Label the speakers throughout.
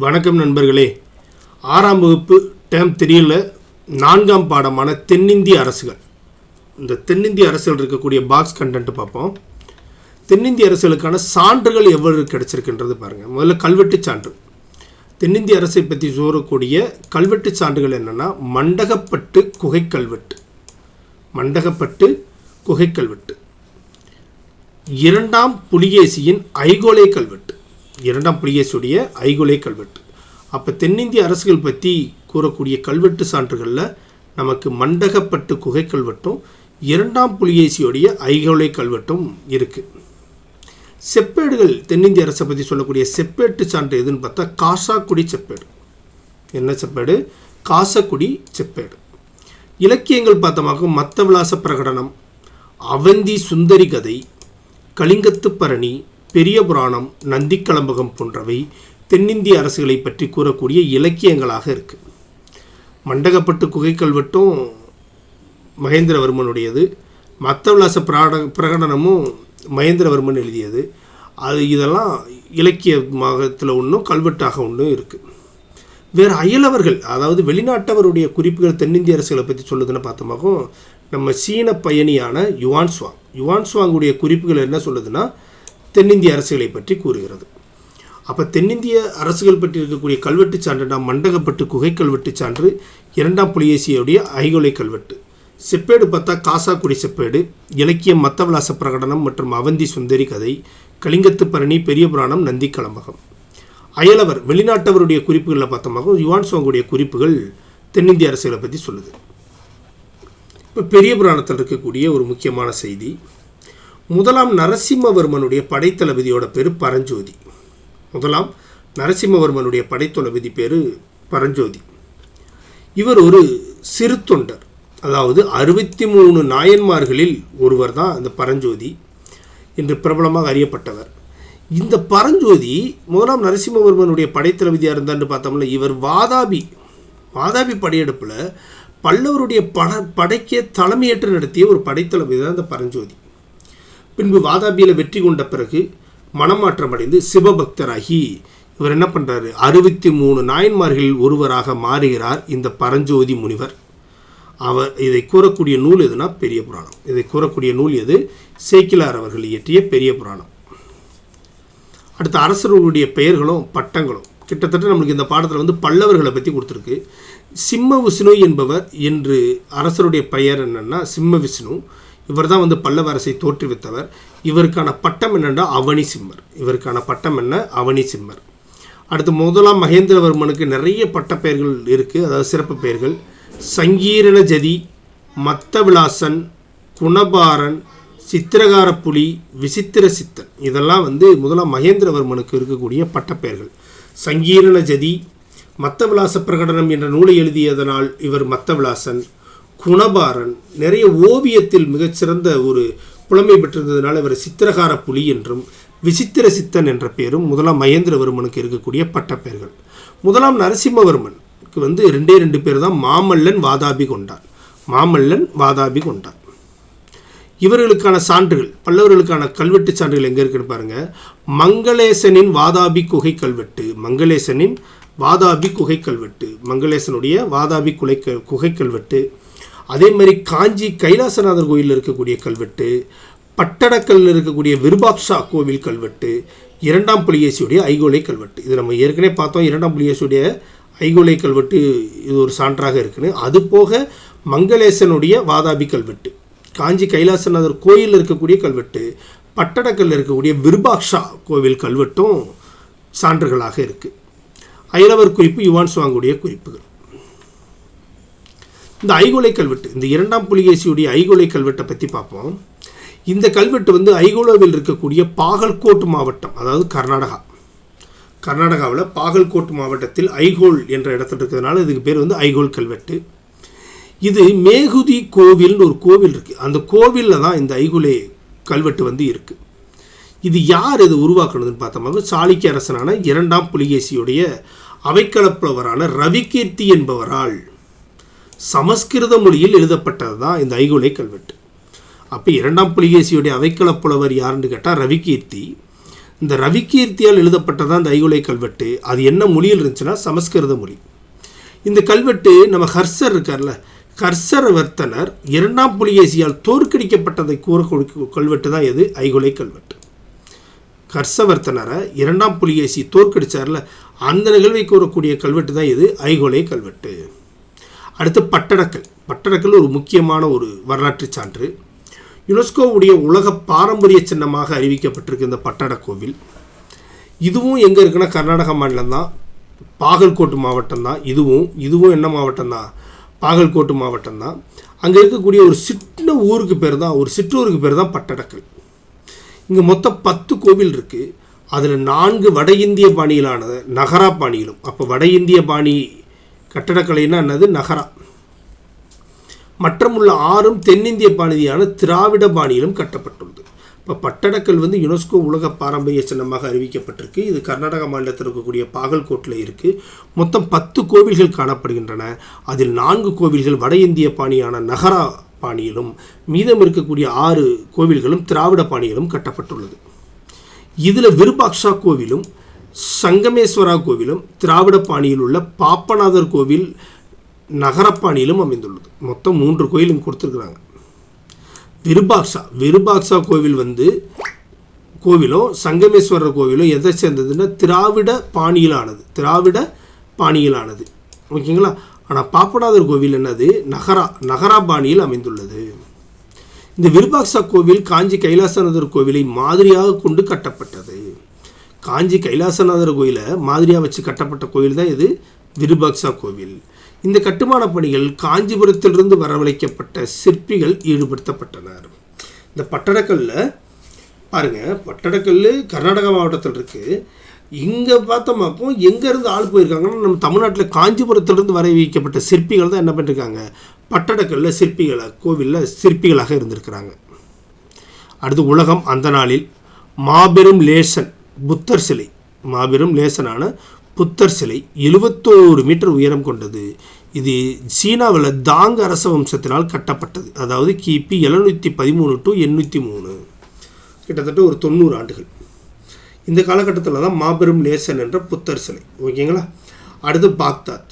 Speaker 1: வணக்கம் நண்பர்களே. 6ஆம் வகுப்பு டேர்ம் 3ல் 4ஆம் பாடமான தென்னிந்திய அரசுகள். இந்த தென்னிந்திய அரசுகள் இருக்கக்கூடிய பாக்ஸ் கண்டென்ட் பார்ப்போம். தென்னிந்திய அரசுகளுக்கான சான்றுகள் எவ்வளவு கிடைச்சிருக்குன்றது பாருங்கள். முதல்ல கல்வெட்டு சான்று. தென்னிந்திய அரசை பற்றி கூறக்கூடிய கல்வெட்டு சான்றுகள் என்னென்னா, மண்டகப்பட்டு குகை கல்வெட்டு, மண்டகப்பட்டு குகை கல்வெட்டு, 2ஆம் புலிகேசியின் ஐகோலை கல்வெட்டு, 2ஆம் புலிகேசியுடைய ஐகோலை கல்வெட்டு. அப்போ தென்னிந்திய அரசுகள் பற்றி கூறக்கூடிய கல்வெட்டு சான்றுகளில் நமக்கு மண்டகப்பட்டு குகை கல்வெட்டும் 2ஆம் புலிகேசியுடைய ஐகோலை கல்வெட்டும் இருக்குது. செப்பேடுகள், தென்னிந்திய அரசை பற்றி சொல்லக்கூடிய செப்பேட்டு சான்று எதுன்னு பார்த்தா காசாக்குடி செப்பேடு. என்ன செப்பேடு? காசக்குடி செப்பேடு. இலக்கியங்கள் பார்த்தோமாக மத்த விலாச பிரகடனம், அவந்தி சுந்தரி கதை, கலிங்கத்து பரணி, பெரிய புராணம், நந்திக்கலம்பகம் போன்றவை தென்னிந்திய அரசுகளை பற்றி கூறக்கூடிய இலக்கியங்களாக இருக்குது. மண்டகப்பட்டு குகை கல்வெட்டும் மகேந்திரவர்மனுடையது, மத்தவிலாச பிரகடனமும் மகேந்திரவர்மன் எழுதியது. இதெல்லாம் இலக்கியமாகத்தில் ஒன்றும் கல்வெட்டாக ஒன்றும் இருக்குது. வேறு அயலவர்கள், அதாவது வெளிநாட்டவருடைய குறிப்புகள் தென்னிந்திய அரசுகளை பற்றி சொல்லுதுன்னு பார்த்தோமாகும். நம்ம சீன பயணியான யுவான்சுவாங்குடைய குறிப்புகள் என்ன சொல்லுதுன்னா, தென்னிந்திய அரசுகளை பற்றி கூறுகிறது. அப்போ தென்னிந்திய அரசுகள் பற்றி இருக்கக்கூடிய கல்வெட்டு சான்றுனா மண்டகப்பட்டு குகை கல்வெட்டு சான்று, 2ஆம் புலிகேசியுடைய ஐகோலை கல்வெட்டு. செப்பேடு பார்த்தா காசாக்குடி செப்பேடு, இலக்கியம் மத்தவிலாச பிரகடனம் மற்றும் அவந்தி சுந்தரி கதை, கலிங்கத்து பரணி, பெரிய புராணம், நந்திக்கலம்பகம். அயலவர் வெளிநாட்டவருடைய குறிப்புகளில் பார்த்தோமாக யுவான்சுவாங்குடைய குறிப்புகள் தென்னிந்திய அரசுகளை பற்றி சொல்லுது. இப்போ பெரிய புராணத்தில் இருக்கக்கூடிய ஒரு முக்கியமான செய்தி, 1ஆம் நரசிம்மவர்மனுடைய படைத்தளபதியோட பேர் பரஞ்சோதி. 1ஆம் நரசிம்மவர்மனுடைய படைத்தளபதி பேர் பரஞ்சோதி. இவர் ஒரு சிறு தொண்டர், அதாவது 63 நாயன்மார்களில் ஒருவர் தான் இந்த பரஞ்சோதி என்று பிரபலமாக அறியப்பட்டவர். இந்த பரஞ்சோதி 1ஆம் நரசிம்மவர்மனுடைய படைத்தளபதியாக இருந்தான்னு பார்த்தோம்னா, இவர் வாதாபி படையெடுப்பில் பல்லவருடைய படைக்கே தலைமையேற்று நடத்திய ஒரு படைத்தளபதி தான் இந்த பரஞ்சோதி. பின்பு வாதாபியில் வெற்றி கொண்ட பிறகு மனமாற்றம் அடைந்து சிவபக்தராகி இவர் என்ன பண்ணுறாரு, 63 நாயன்மார்களில் ஒருவராக மாறுகிறார் இந்த பரஞ்சோதி முனிவர். இதை கூறக்கூடிய நூல் எதுனா பெரிய புராணம். இதை கூறக்கூடிய நூல் எது? சேக்கிலார் அவர்கள் இயற்றிய பெரிய புராணம். அடுத்த அரசர்களுடைய பெயர்களும் பட்டங்களும் கிட்டத்தட்ட நம்மளுக்கு இந்த பாடத்தில் பல்லவர்களை பற்றி கொடுத்துருக்கு. சிம்ம விஷ்ணு என்பவர் என்று அரசருடைய பெயர் என்னென்னா சிம்ம விஷ்ணு. இவர் தான் பல்லவ அரசை தோற்றுவித்தவர். இவருக்கான பட்டம் என்னென்னா அவனி சிம்மர். இவருக்கான பட்டம் என்ன? அவனி சிம்மர். அடுத்து 1ஆம் மகேந்திரவர்மனுக்கு நிறைய பட்ட பெயர்கள் இருக்குது, அதாவது சிறப்பு பெயர்கள். சங்கீரண ஜதி, மத்தவிலாசன், குணபாரன், சித்திரகார புலி, விசித்திர சித்தன், இதெல்லாம் 1ஆம் மகேந்திரவர்மனுக்கு இருக்கக்கூடிய பட்டப்பெயர்கள். சங்கீரண ஜதி, மத்தவிலாச பிரகடனம் என்ற நூலை எழுதியதனால் இவர் மத்தவிலாசன். குணபாரன் நிறைய ஓவியத்தில் மிகச்சிறந்த ஒரு புலமை பெற்றிருந்ததுனால இவர் சித்திரகார புலி என்றும், விசித்திர சித்தன் என்ற பெயரும் 1ஆம் மகேந்திரவர்மனுக்கு இருக்கக்கூடிய பட்டப்பெயர்கள். 1ஆம் நரசிம்மவர்மனுக்கு 2 பேர் தான், மாமல்லன், வாதாபி கொண்டார். மாமல்லன், வாதாபி கொண்டார். இவர்களுக்கான சான்றுகள், பல்லவர்களுக்கான கல்வெட்டு சான்றுகள் எங்கே இருக்குன்னு பாருங்கள். மங்களேசனின் வாதாபி குகை கல்வெட்டு, மங்களேசனின் வாதாபி குகை கல்வெட்டு, மங்களேசனுடைய வாதாபி குகை கல்வெட்டு. அதே மாதிரி காஞ்சி கைலாசநாதர் கோயிலில் இருக்கக்கூடிய கல்வெட்டு, பட்டடக்கல்லில் இருக்கக்கூடிய விருபாக்ஷா கோவில் கல்வெட்டு, 2ஆம் புலிகேசியுடைய ஐகோலை கல்வெட்டு. இது நம்ம ஏற்கனவே பார்த்தோம். 2ஆம் புலிகேசியுடைய ஐகோலை கல்வெட்டு இது ஒரு சான்றாக இருக்குன்னு. அது போக மங்களேசனுடைய வாதாபி கல்வெட்டு, காஞ்சி கைலாசநாதர் கோயிலில் இருக்கக்கூடிய கல்வெட்டு, பட்டடக்கல்லில் இருக்கக்கூடிய விருபாக்ஷா கோவில் கல்வெட்டும் சான்றுகளாக இருக்குது. அயலவர் குறிப்பு யுவான்சுவாங்குடைய குறிப்புகள். இந்த ஐகோலை கல்வெட்டு, இந்த 2ஆம் புலிகேசியுடைய ஐகோலை கல்வெட்டை பற்றி பார்ப்போம். இந்த கல்வெட்டு ஐகோலாவில் இருக்கக்கூடிய பாகல்கோட் மாவட்டம், அதாவது கர்நாடகாவில் பாகல்கோட் மாவட்டத்தில் ஐகோல் என்ற இடத்துல இருக்கிறதுனால இதுக்கு பேர் ஐகோல் கல்வெட்டு. இது மேகுதி கோவில்னு ஒரு கோவில் இருக்குது. அந்த கோவிலில் தான் இந்த ஐகோலை கல்வெட்டு இருக்குது. இது யார் இது உருவாக்குனதுன்னு பார்த்தோம்னா, சாளுக்கிய அரசனான 2ஆம் புலிகேசியுடைய அவைக்களப்புலவரான ரவிகீர்த்தி என்பவரால் சமஸ்கிருத மொழியில் எழுதப்பட்டது தான் இந்த ஐகோலை கல்வெட்டு. அப்போ 2ஆம் புலிகேசியுடைய அவைக்களப்புலவர் யாருன்னு கேட்டால் ரவிகீர்த்தி. இந்த ரவிகீர்த்தியால் எழுதப்பட்டதான் இந்த ஐஹோலே கல்வெட்டு. அது என்ன மொழியில் இருந்துச்சுன்னா சமஸ்கிருத மொழி. இந்த கல்வெட்டு நம்ம ஹர்ஷர் இருக்கார்ல, ஹர்ஷவர்த்தனர் 2ஆம் புலிகேசியால் தோற்கடிக்கப்பட்டதை கூறக்கூடிய கல்வெட்டு தான் எது? ஐஹோலே கல்வெட்டு. ஹர்ஷவர்த்தனரை 2ஆம் புலிகேசி தோற்கடிச்சார்ல, அந்த நிகழ்வை கூறக்கூடிய கல்வெட்டு தான் இது ஐஹோலே கல்வெட்டு. அடுத்து பட்டடக்கல். பட்டடக்கல் ஒரு முக்கியமான ஒரு வரலாற்று சான்று. யுனெஸ்கோவுடைய உலக பாரம்பரிய சின்னமாக அறிவிக்கப்பட்டிருக்கு இந்த பட்டட கோவில். இதுவும் எங்கே இருக்குன்னா கர்நாடகா மாநிலம் தான், பாகல்கோட்டு மாவட்டம் தான். இதுவும் என்ன மாவட்டம் தான்? பாகல்கோட்டு மாவட்டம் தான். அங்கே இருக்கக்கூடிய ஒரு சின்ன ஊருக்கு பேர் தான், ஒரு சிற்றூருக்கு பேர் தான் பட்டடக்கல். இங்கே மொத்தம் 10 கோவில் இருக்குது. அதில் 4 வட இந்திய பாணியிலானது, நகரா பாணியிலும். அப்போ வட இந்திய பாணி கட்டடக்கலைன்னா என்னது? நகரா. மற்றமுள்ள 6 தென்னிந்திய பாணியான திராவிட பாணியிலும் கட்டப்பட்டுள்ளது. இப்போ பட்டடக்கல் யுனெஸ்கோ உலக பாரம்பரிய சின்னமாக அறிவிக்கப்பட்டிருக்கு. இது கர்நாடக மாநிலத்தில் இருக்கக்கூடிய பாகல்கோட்டில் இருக்குது. மொத்தம் 10 கோவில்கள் காணப்படுகின்றன. அதில் 4 கோவில்கள் வட இந்திய பாணியான நகரா பாணியிலும், மீதம் இருக்கக்கூடிய 6 கோவில்களும் திராவிட பாணியிலும் கட்டப்பட்டுள்ளது. இதில் விருபாக்ஷா கோவிலும் சங்கமேஸ்வரா கோவிலும் திராவிட பாணியில் உள்ள பாப்பநாதர் கோவில் நகரப்பாணியிலும் அமைந்துள்ளது. மொத்தம் 3 கோயிலும் கொடுத்துருக்குறாங்க. விருபாக்ஷா கோவில் கோவிலும் சங்கமேஸ்வரர் கோவிலும் எதை சேர்ந்ததுன்னா திராவிட பாணியிலானது. ஓகேங்களா? ஆனால் பாப்பநாதர் கோவில் என்னது? நகரா பாணியில் அமைந்துள்ளது. இந்த விருபாக்ஷா கோவில் காஞ்சி கைலாசநாதர் கோவிலை மாதிரியாக கொண்டு கட்டப்பட்டது. காஞ்சி கைலாசநாதர் கோயிலை மாதிரியாக வச்சு கட்டப்பட்ட கோவில் தான் இது விருபாக்ஷா கோவில். இந்த கட்டுமான பணிகள் காஞ்சிபுரத்திலிருந்து வரவழைக்கப்பட்ட சிற்பிகள் ஈடுபடுத்தப்பட்டனர். இந்த பட்டடக்கல்லில் பாருங்கள், பட்டடக்கல் கர்நாடகா மாவட்டத்தில் இருக்குது. இங்கே பார்த்தோமாக்கும் எங்கேருந்து ஆள் போயிருக்காங்கன்னா நம்ம தமிழ்நாட்டில் காஞ்சிபுரத்திலிருந்து வர வைக்கப்பட்ட சிற்பிகள் தான் என்ன பண்ணியிருக்காங்க? பட்டடக்கல்லில் கோவிலில் சிற்பிகளாக இருந்திருக்கிறாங்க. அடுத்து உலகம் அந்த நாளில் மாபெரும் லேசனான புத்தர் சிலை 71 மீட்டர் உயரம் கொண்டது. இது சீனாவில் தாங் அரச வம்சத்தினால் கட்டப்பட்டது. அதாவது கிபி 713 to 803, கிட்டத்தட்ட ஒரு 90 ஆண்டுகள். இந்த காலகட்டத்தில் தான் மாபெரும் லேசன் என்ற புத்தர் சிலை. ஓகேங்களா? அடுத்து பாக்தாத்.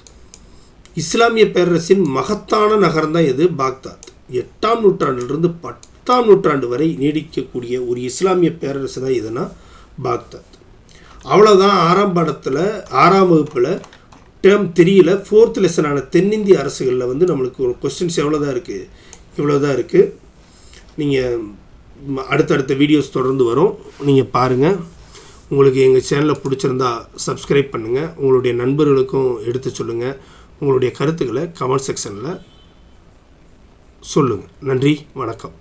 Speaker 1: இஸ்லாமிய பேரரசின் மகத்தான நகரம் தான் இது பாக்தாத். 8ஆம் நூற்றாண்டிலிருந்து 10ஆம் நூற்றாண்டு வரை நீடிக்கக்கூடிய ஒரு இஸ்லாமிய பேரரசு தான் இதுனா பாக்தாத். அவ்வளோதான். 6ஆம் வகுப்பில் டேர்ம் 3ல் 4th லெசனான தென்னிந்திய அரசுகளில் நம்மளுக்கு ஒரு கொஸ்டின்ஸ் இவ்வளோதான் இருக்குது. நீங்கள் அடுத்தடுத்த வீடியோஸ் தொடர்ந்து வரும், நீங்கள் பாருங்கள். உங்களுக்கு எங்கள் சேனலில் பிடிச்சிருந்தா சப்ஸ்கிரைப் பண்ணுங்கள். உங்களுடைய நண்பர்களுக்கும் எடுத்து சொல்லுங்கள். உங்களுடைய கருத்துக்களை கமெண்ட் செக்ஷனில் சொல்லுங்கள். நன்றி, வணக்கம்.